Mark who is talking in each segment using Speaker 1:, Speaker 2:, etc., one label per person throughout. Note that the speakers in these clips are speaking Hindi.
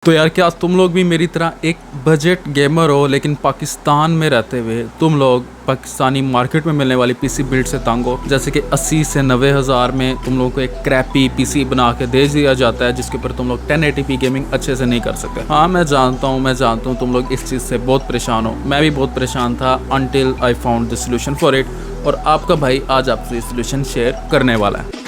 Speaker 1: तो यार क्या तुम लोग भी मेरी तरह एक बजट गेमर हो लेकिन पाकिस्तान में रहते हुए तुम लोग पाकिस्तानी मार्केट में मिलने वाली पीसी बिल्ड से तंग हो। जैसे कि 80 से 90 हज़ार में तुम लोग को एक क्रैपी पीसी बना के दे दिया जाता है जिसके ऊपर तुम लोग 1080p गेमिंग अच्छे से नहीं कर सकते। हाँ मैं जानता हूँ तुम लोग इस चीज़ से बहुत परेशान हो। मैं भी बहुत परेशान था until I found the solution for it, और आपका भाई आज आपसे ये सोल्यूशन शेयर करने वाला है।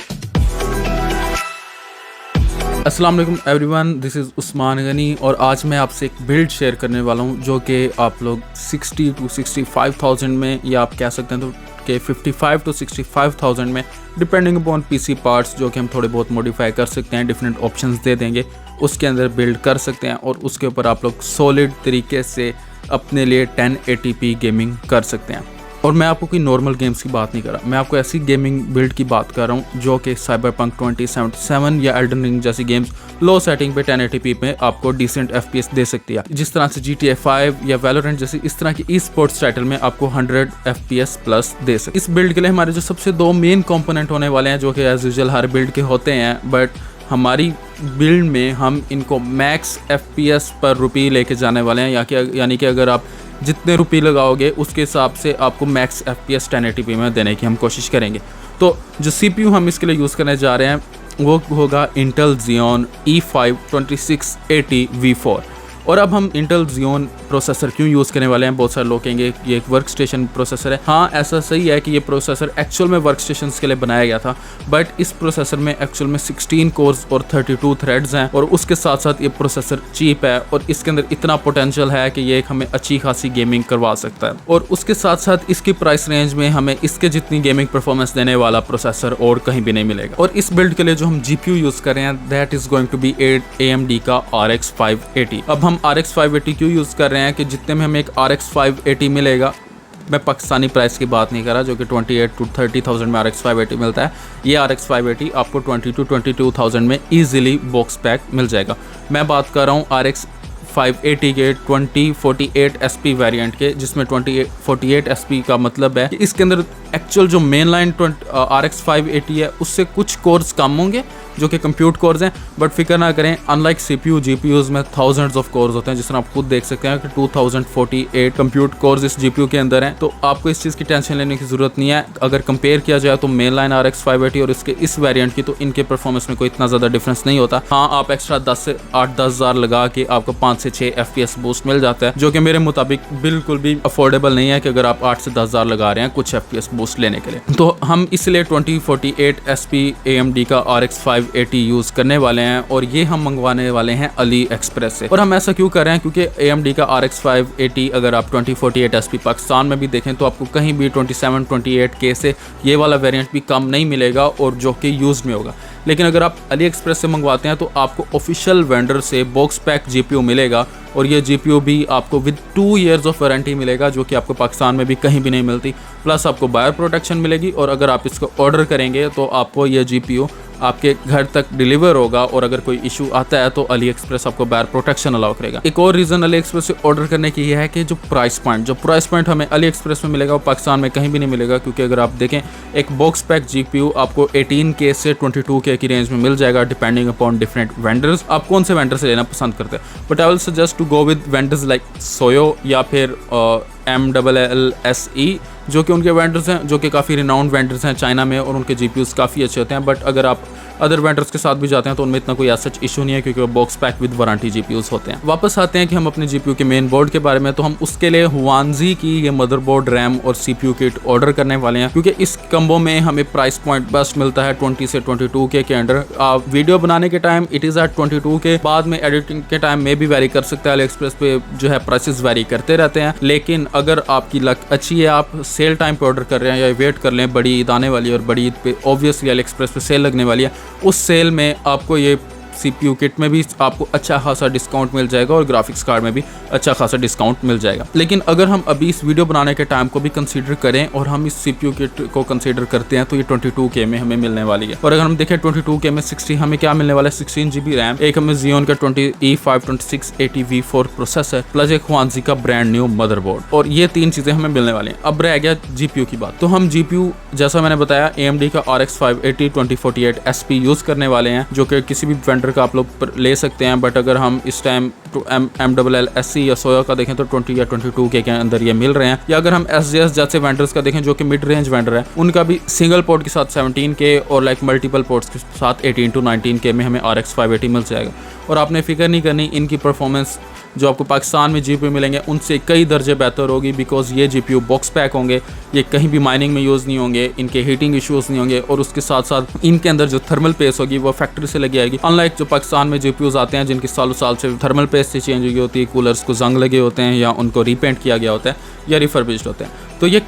Speaker 1: अस्सलाम वालेकुम everyone, this is Usman Ghani और आज मैं आपसे एक बिल्ड शेयर करने वाला हूँ जो कि आप लोग 60 to 65,000 में, या आप कह सकते हैं तो कि 55 to 65,000 में, डिपेंडिंग अपॉन पीसी पार्ट्स जो कि हम थोड़े बहुत मॉडिफाई कर सकते हैं, डिफरेंट ऑप्शंस दे देंगे, उसके अंदर बिल्ड कर सकते हैं और उसके ऊपर आप लोग सॉलिड तरीके से अपने लिए 1080p गेमिंग कर सकते हैं। और मैं आपको कोई नॉर्मल गेम्स की बात नहीं कर रहा, मैं आपको ऐसी गेमिंग बिल्ड की बात कर रहा हूँ जो कि साइबरपंक 2077 या एल्डन रिंग जैसी गेम्स लो सेटिंग पे 1080p पे आपको डिसेंट FPS दे सकती है। जिस तरह से GTA 5 या वैलोरेंट जैसी इस तरह की ई-स्पोर्ट्स टाइटल में आपको 100 FPS प्लस दे सकती है। इस बिल्ड के लिए हमारे जो सबसे दो मेन कंपोनेंट होने वाले हैं जो कि एज यूजुअल हर बिल्ड के होते हैं, बट हमारी बिल्ड में हम इनको मैक्स FPS पर रुपये लेके जाने वाले हैं, यानी कि अगर आप जितने रुपये लगाओगे उसके हिसाब से आपको मैक्स FPS 1080p में देने की हम कोशिश करेंगे। तो जो CPU हम इसके लिए यूज़ करने जा रहे हैं वो होगा इंटेल Xeon E5 2680 V4। और अब हम इंटेल Xeon प्रोसेसर क्यों यूज़ करने वाले हैं, बहुत सारे लोग कहेंगे ये एक वर्क स्टेशन प्रोसेसर है। हाँ ऐसा सही है कि ये प्रोसेसर एक्चुअल में वर्क स्टेशंस के लिए बनाया गया था, बट इस प्रोसेसर में एक्चुअल में 16 कोर्स और 32 थ्रेड्स हैं, और उसके साथ साथ ये प्रोसेसर चीप है और इसके अंदर इतना पोटेंशियल है कि ये हमें अच्छी खासी गेमिंग करवा सकता है। और उसके साथ साथ इसकी प्राइस रेंज में हमें इसके जितनी गेमिंग परफॉर्मेंस देने वाला प्रोसेसर और कहीं भी नहीं मिलेगा। और इस बिल्ड के लिए जो हम GPU यूज़ कर रहे हैं that is going to be AMD का RX 580। अब हम RX 580 क्यों यूज़ कर रहे हैं कि जितने में हमें एक RX 580 मिलेगा, मैं पाकिस्तानी प्राइस की बात नहीं कर रहा जो कि 28 to 30,000 में RX 580 मिलता है, ये RX 580 आपको 20 to 22,000 में ईजिली बॉक्स पैक मिल जाएगा। मैं बात कर रहा हूँ RX 580 के 2048 SP वेरिएंट के, जिसमें 2048 SP का मतलब है कि इसके अंदर एक्चुअल जो मेन लाइन RX 580 है उससे कुछ कोर्स कम होंगे जो कि कंप्यूट कोर्स हैं, बट फिक्र ना करें, अनलाइक CPU GPUs में थाउजेंड्स ऑफ कोर्स होते हैं, जिस तरह आप खुद देख सकते हैं कि 2048 कंप्यूट कोर्स इस GPU के अंदर हैं। तो आपको इस चीज़ की टेंशन लेने की ज़रूरत नहीं है। अगर कंपेयर किया जाए तो मेन लाइन RX 580 और इसके इस वेरिएंट की, तो इनके परफॉर्मेंस में कोई इतना ज़्यादा डिफरेंस नहीं होता। हाँ आप एक्स्ट्रा 10 से 8-10 हज़ार लगा के आपको 5 से 6 FPS बूस्ट मिल जाता है, जो कि मेरे मुताबिक बिल्कुल भी अफोर्डेबल नहीं है कि अगर आप 8 से 10 हज़ार लगा रहे हैं कुछ FPS बूस्ट लेने के लिए। तो हम इसलिए 2048 SP AMD का RX 580 यूज़ करने वाले हैं और ये हम मंगवाने वाले हैं AliExpress से। और हम ऐसा क्यों कर रहे हैं, क्योंकि AMD का RX 580 अगर आप 2048 SP पाकिस्तान में भी देखें तो आपको कहीं भी 27-28K से ये वाला वेरिएंट भी कम नहीं मिलेगा, और जो कि यूज़ में होगा। लेकिन अगर आप AliExpress से मंगवाते हैं तो आपको ऑफिशियल वेंडर से बॉक्स पैक GPU मिलेगा, और ये GPU भी आपको विद 2 years ऑफ वारंटी मिलेगा जो कि आपको पाकिस्तान में भी कहीं भी नहीं मिलती। प्लस आपको बायर प्रोटेक्शन मिलेगी, और अगर आप इसको ऑर्डर करेंगे तो आपको ये GPU आपके घर तक डिलीवर होगा, और अगर कोई इशू आता है तो AliExpress आपको बायर प्रोटेक्शन अलाउ करेगा। एक और रीज़न AliExpress से ऑर्डर करने की यह है कि जो प्राइस पॉइंट हमें AliExpress में मिलेगा वो पाकिस्तान में कहीं भी नहीं मिलेगा, क्योंकि अगर आप देखें एक बॉक्स पैक GPU आपको 18K से 22K की रेंज में मिल जाएगा डिपेंडिंग अपॉन डिफरेंट वेंडर्स। आप कौन से वेंडर से लेना पसंद करते हैं, but I will suggest to go with vendors like Soyo या फिर MLLSE, जो कि उनके वेंडर्स हैं, जो कि काफ़ी रिनाउंड वेंडर्स हैं चाइना में, और उनके GPUs काफ़ी अच्छे होते हैं। बट अगर आप अदर वेंडर्स के साथ भी जाते हैं तो उनमें इतना कोई ऐसा इशू नहीं है, क्योंकि वो box pack with warranty GPUs होते हैं। वापस आते हैं कि हम अपने GPU के मेन बोर्ड के बारे में, तो हम उसके लिए हुआनजी की ये मदरबोर्ड, रैम और CPU किट ऑर्डर करने वाले हैं, क्योंकि इस कम्बो में हमें प्राइस पॉइंट बेस्ट मिलता है 20 से 22K के अंडर। वीडियो बनाने के time it is eight 22K, बाद में एडिटिंग के टाइम में भी वेरी कर सकता है। AliExpress पे जो है प्राइसेस वेरी करते रहते हैं, लेकिन अगर आपकी लक अच्छी है, आप सेल टाइम पे ऑर्डर कर रहे हैं या वेट कर लें, बड़ी ईद आने वाली है और बड़ी ईद पे ऑब्वियसली AliExpress पे सेल लगने वाली है, उस सेल में आपको ये CPU किट में भी आपको अच्छा खासा डिस्काउंट मिल जाएगा और ग्राफिक्स कार्ड में भी अच्छा खासा डिस्काउंट मिल जाएगा। लेकिन अगर हम अभी इस वीडियो बनाने के टाइम को भी कंसीडर करें और हम इस CPU किट को कंसीडर करते हैं तो ये 22K में हमें मिलने वाली है। और अगर हम देखें 22K में 60 हमें क्या मिलने वाला है, 16GB रैम, एक हमें Xeon का E5 2680 V4 प्रोसेसर, प्लस एक हुआनजी का ब्रांड न्यू मदरबोर्ड, और ये 3 चीज़ें हमें मिलने वाली हैं। अब रह गया GPU की बात, तो हम GPU जैसा मैंने बताया AMD का RX 580 2048 SP यूज़ करने वाले हैं, जो कि किसी भी वेंडर का आप लोग ले सकते हैं, बट अगर हम इस टाइम MLLSC या सोया का देखें तो 20 या 22K के अंदर ये मिल रहे हैं। या अगर हम SJS जैसे वेंडर्स का देखें जो कि मिड रेंज वेंडर है, उनका भी सिंगल पोर्ट के साथ 17K और लाइक मल्टीपल पोर्ट्स के साथ 18 to 19K में हमें RX 580 मिल जाएगा। और आपने फिक्र नहीं करनी, इनकी परफॉर्मेंस जो आपको पाकिस्तान में GPU मिलेंगे उनसे कई दर्जे बेहतर होगी, बिकॉज ये GPU बॉक्स पैक होंगे, ये कहीं भी माइनिंग में यूज़ नहीं होंगे, इनके हीटिंग इश्यूज़ नहीं होंगे, और उसके साथ साथ इनके अंदर जो थर्मल पेस्ट होगी वो फैक्ट्री से लगी आएगी। अनलाइक जो पाकिस्तान में GPUs आते हैं जिनकी सालों साल से थर्मल पेस्ट से चेंज हुई होती है, कूलर्स को जंग लगे होते हैं या उनको रीपेंट किया गया होता है या रिफर्बिश्ड होते हैं, तो ये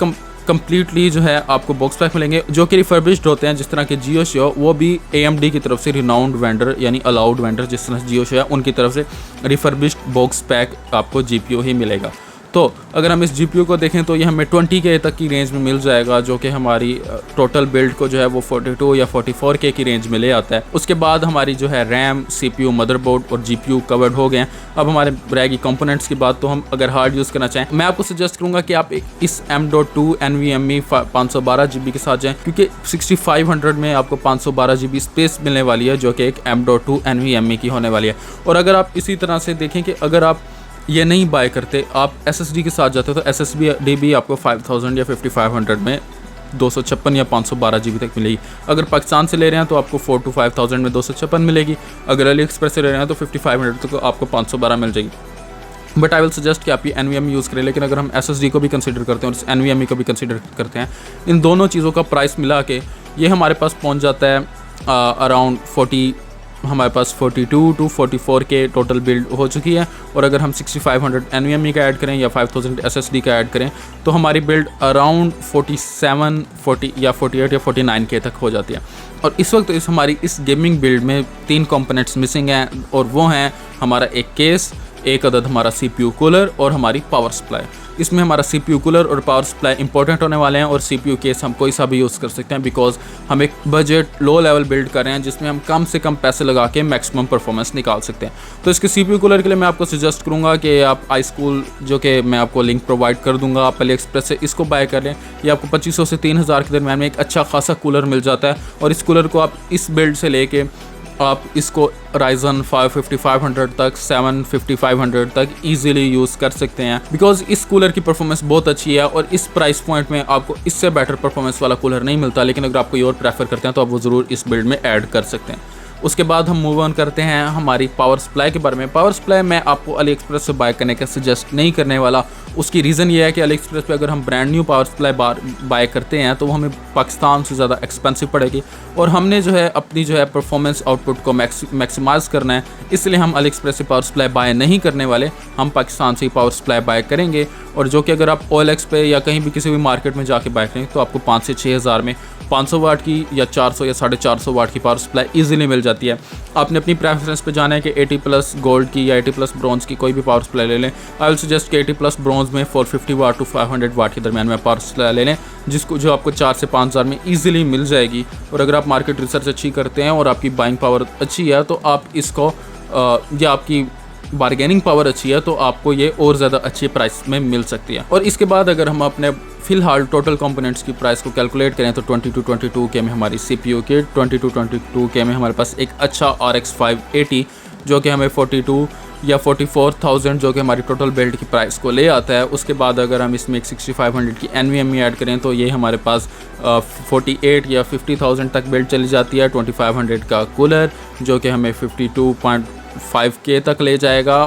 Speaker 1: कंप्लीटली जो है आपको बॉक्स पैक मिलेंगे जो कि रिफर्बिश्ड होते हैं। जिस तरह के जियोशियो, वो भी AMD की तरफ से रिनाउंड वेंडर यानी अलाउड वेंडर जिस तरह से जियोशियो है उनकी तरफ से रिफर्बिश्ड बॉक्स पैक आपको GPU ही मिलेगा। तो अगर हम इस GPU को देखें तो ये हमें 20K तक की रेंज में मिल जाएगा, जो कि हमारी टोटल बिल्ड को जो है वो 42 या 44K की रेंज में ले आता है। उसके बाद हमारी जो है रैम, CPU, मदरबोर्ड और GPU कवर्ड हो गए हैं। अब हमारे रहेगी कंपोनेंट्स की बात। तो हम अगर हार्ड यूज़ करना चाहें, मैं आपको सजेस्ट करूँगा कि आप इस M.2 NVMe 512GB के साथ जाएँ, क्योंकि 6500 में आपको 512GB स्पेस मिलने वाली है जो कि एक M.2 NVMe की होने वाली है। और अगर आप इसी तरह से देखें कि अगर आप ये नहीं बाय करते, आप SSD के साथ जाते हो तो SSD भी आपको 5000 या 5500 में 256 या 512GB तक मिलेगी। अगर पाकिस्तान से ले रहे हैं तो आपको 4 to 5000 में 256 मिलेगी। अगर अली एक्सप्रेस से ले रहे हैं तो 5500 तक आपको 512 मिल जाएगी। बट आई विल सजेस्ट कि आप ये NVMe यूज़ करें। लेकिन अगर हम SSD को भी कंसिडर करते हैं और इस NVMe को भी कंसिडर करते हैं, इन दोनों चीज़ों का प्राइस मिला के ये हमारे पास पहुँच जाता है अराउंड 40, हमारे पास 42 to 44K टोटल बिल्ड हो चुकी है। और अगर हम 6500 NVMe का ऐड करें या 5000 SSD का ऐड करें तो हमारी बिल्ड अराउंड 47, 40 या 48 या 49K तक हो जाती है। और इस वक्त हमारी इस गेमिंग बिल्ड में 3 कंपोनेंट्स मिसिंग हैं, और वो हैं हमारा एक केस, एक अदद हमारा CPU कूलर और हमारी पावर सप्लाई। इसमें हमारा CPU कूलर और पावर सप्लाई इंपॉर्टेंट होने वाले हैं, और CPU केस हम कोई सा भी यूज़ कर सकते हैं, बिकॉज हम एक बजट लो लेवल बिल्ड कर रहे हैं जिसमें हम कम से कम पैसे लगा के मैक्सिमम परफॉर्मेंस निकाल सकते हैं। तो इसके CPU कूलर के लिए मैं आपको सजेस्ट करूँगा कि आप iSchool, जो कि मैं आपको लिंक प्रोवाइड कर दूँगा, आप अली एक्सप्रेस से इसको बाय कर लें। ये आपको 2500 से 3000 के दरम्यान में एक अच्छा खासा कूलर मिल जाता है। और इस कूलर को आप इस बिल्ड से लेके आप इसको Ryzen 5 5500 तक, 7 5500 तक ईजिली यूज़ कर सकते हैं, बिकॉज इस कूलर की परफॉर्मेंस बहुत अच्छी है। और इस प्राइस पॉइंट में आपको इससे बेटर परफॉर्मेंस वाला कूलर नहीं मिलता। लेकिन अगर आप कोई और प्रेफर करते हैं तो आप वो ज़रूर इस बिल्ड में ऐड कर सकते हैं। उसके बाद हम मूव ऑन करते हैं हमारी पावर सप्लाई के बारे में। पावर सप्लाई मैं आपको अली एक्सप्रेस से बाय करने का सजेस्ट नहीं करने वाला। उसकी रीज़न ये है कि अली एक्सप्रेस पे अगर हम brand new power supply bye करते हैं तो वो हमें पाकिस्तान से ज़्यादा एक्सपेंसिव पड़ेगी, और हमने जो है अपनी जो है परफॉर्मेंस आउटपुट को मैक्सिमाइज़ करना है, इसलिए हम अली एक्सप्रेस से पावर सप्लाई बाय नहीं करने वाले। हम पाकिस्तान से ही पावर सप्लाई बाय करेंगे, और जो कि अगर आप OLX पे या कहीं भी किसी भी मार्केट में जाके बाय करेंगे तो आपको 5 से 6000 में 500 वाट की या 400 या 450 वाट की पावर सप्लाई ईजिली मिल जाती है। आपने अपनी प्रेफरेंस पे जाना है कि 80+ गोल्ड की या 80+ ब्रॉन्ज की कोई भी पावर सप्लाई ले लें। आई विल सजेस्ट कि 80+ ब्रॉन्ज में 450 वाट to 500 वाट के दरमियान में पावर सप्लाई ले लें, जो आपको 4 से 5000 में ईजिली मिल जाएगी। और अगर आप मार्केट रिसर्च अच्छी करते हैं और आपकी बाइंग पावर अच्छी है तो आप इसको या आपकी बारगेनिंग पावर अच्छी है तो आपको ये और ज़्यादा अच्छी प्राइस में मिल सकती है। और इसके बाद अगर हम अपने फ़िलहाल टोटल कंपोनेंट्स की प्राइस को कैलकुलेट करें तो 20 to 22K में हमारी CPU किट, 20 to 22K में हमारे पास एक अच्छा RX 580 जो कि हमें 42 या 44,000 जो कि हमारी टोटल बिल्ड की प्राइस को ले आता है। उसके बाद अगर हम इसमें एक 6500 की NVMe ऐड करें तो ये हमारे पास 48 या 50,000 तक बिल्ड चली जाती है। 2500 का कूलर जो कि हमें 52.5K तक ले जाएगा।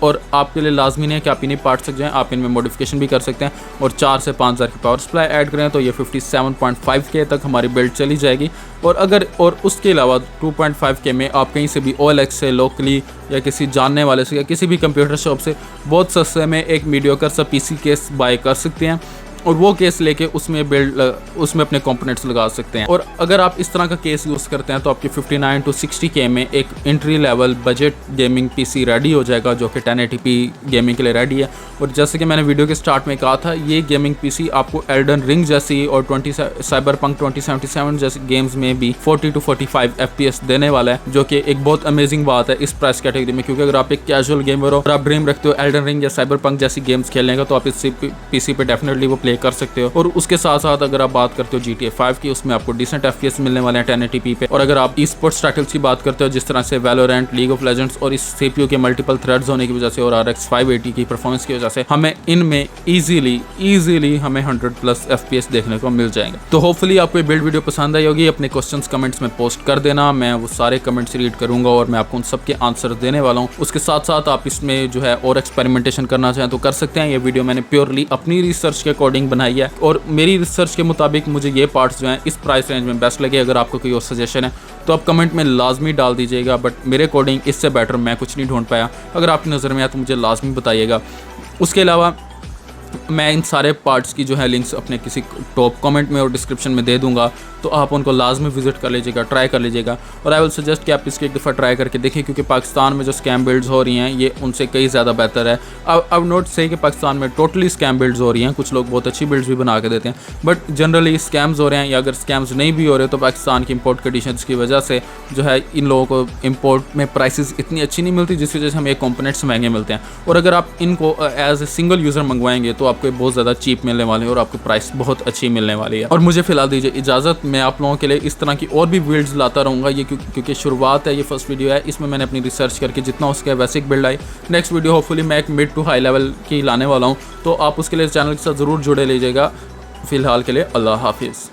Speaker 1: और आपके लिए लाजमी नहीं है कि आप इन्हीं पार्ट तक जाएँ, आप इनमें मॉडिफिकेशन भी कर सकते हैं। और 4 से 5000 की पावर सप्लाई ऐड करें तो ये 57.5K तक हमारी बिल्ड चली जाएगी। और उसके अलावा 2.5K में आप कहीं से भी OLX से लोकली या किसी जानने वाले से या किसी भी कंप्यूटर शॉप से बहुत सस्ते में एक मीडियोकर सा PC केस बाय कर सकते हैं, और वो केस लेके उसमें अपने कंपोनेंट्स लगा सकते हैं। और अगर आप इस तरह का केस यूज़ करते हैं तो आपके 59 to 60K में एक entry level budget gaming PC ready हो जाएगा जो कि 1080p गेमिंग के लिए रेडी है। और जैसे कि मैंने वीडियो के स्टार्ट में कहा था, ये गेमिंग PC आपको एल्डन रिंग जैसी और साइबरपंक 2077 जैसी गेम्स में भी 40 to 45 FPS देने वाला है, जो कि एक बहुत अमेजिंग बात है इस प्राइस कैटेगरी में। क्योंकि अगर आप एक कैजुअल गेमर हो और आप ड्रीम रखते हो एल्डन रिंग या साइबरपंक जैसी गेम्स खेलने का तो आप इस PC पे डेफिनेटली वो प्ले कर सकते हो। और उसके साथ साथ अगर आप बात करते हो GTA 5 की, उसमें आपको डिसेंट FPS मिलने वाले हैं 1080p पे। और अगर आप ई स्पोर्ट्स टाइटल्स की बात करते हो जिस तरह से वैलोरेंट, लीग ऑफ लेजेंड्स, और इस CPU के मल्टीपल थ्रेड्स होने की वजह से और RX 580 की परफॉर्मेंस की वजह से हमें इनमें इजीली हमें 100+ FPS देखने को मिल जाएंगे। तो होपफुली आपको ये बिल्ड वीडियो पसंद आई होगी। अपने क्वेश्चंस कमेंट्स में पोस्ट कर देना, मैं वो सारे कमेंट्स रीड करूंगा और मैं आपको उन सबके आंसर देने वाला हूँ। उसके साथ साथ आप इसमें जो है और एक्सपेरिमेंटेशन करना चाहें तो कर सकते हैं। ये वीडियो मैंने प्योरली अपनी रिसर्च के अकॉर्डिंग बनाई है और मेरी रिसर्च के मुताबिक मुझे ये पार्ट्स जो हैं इस प्राइस रेंज में बेस्ट लगे। अगर आपको कोई और सजेशन है तो आप कमेंट में लाजमी डाल दीजिएगा, बट मेरे अकॉर्डिंग इससे बेटर मैं कुछ नहीं ढूंढ पाया। अगर आपकी नज़र में आया तो मुझे लाजमी बताइएगा। उसके अलावा मैं इन सारे पार्ट्स की जो है लिंक्स अपने किसी टॉप कमेंट में और डिस्क्रिप्शन में दे दूंगा, तो आप उनको लाजमी विजिट कर लीजिएगा, ट्राई कर लीजिएगा। और आई विल सजेस्ट कि आप इसकी एक दफ़ा ट्राई करके देखिए, क्योंकि पाकिस्तान में जो स्कैम बिल्ड्स हो रही हैं ये उनसे कई ज़्यादा बेहतर है। अब नोट से कि पाकिस्तान में टोटली स्कैम बिल्ड्स हो रही हैं, कुछ लोग बहुत अच्छी बिल्ड्स भी बना के देते हैं, बट जनरली स्कैम्स हो रहे हैं। या अगर स्कैम्स नहीं भी हो रहे तो पाकिस्तान की इंपोर्ट कंडीशंस की वजह से जो है इन लोगों को इंपोर्ट में प्राइसेस इतनी अच्छी नहीं मिलती, जिस वजह से हमें कंपोनेंट्स महंगे मिलते हैं। और अगर आप इनको एज ए सिंगल यूज़र मंगवाएंगे तो आपको बहुत ज़्यादा चीप मिलने वाली है और आपको प्राइस बहुत अच्छी मिलने वाली है। और मुझे फिलहाल दीजिए इजाज़त, मैं आप लोगों के लिए इस तरह की और भी बिल्ड्स लाता रहूँगा। ये क्योंकि शुरुआत है, ये फर्स्ट वीडियो है, इसमें मैंने अपनी रिसर्च करके जितना हो सके वैसे एक build I. Next video hopefully मैं एक मिड टू हाई लेवल की लाने वाला हूँ, तो आप उसके लिए चैनल के साथ ज़रूर जुड़े लीजिएगा। फ़िलहाल के लिए अल्लाह हाफिज़।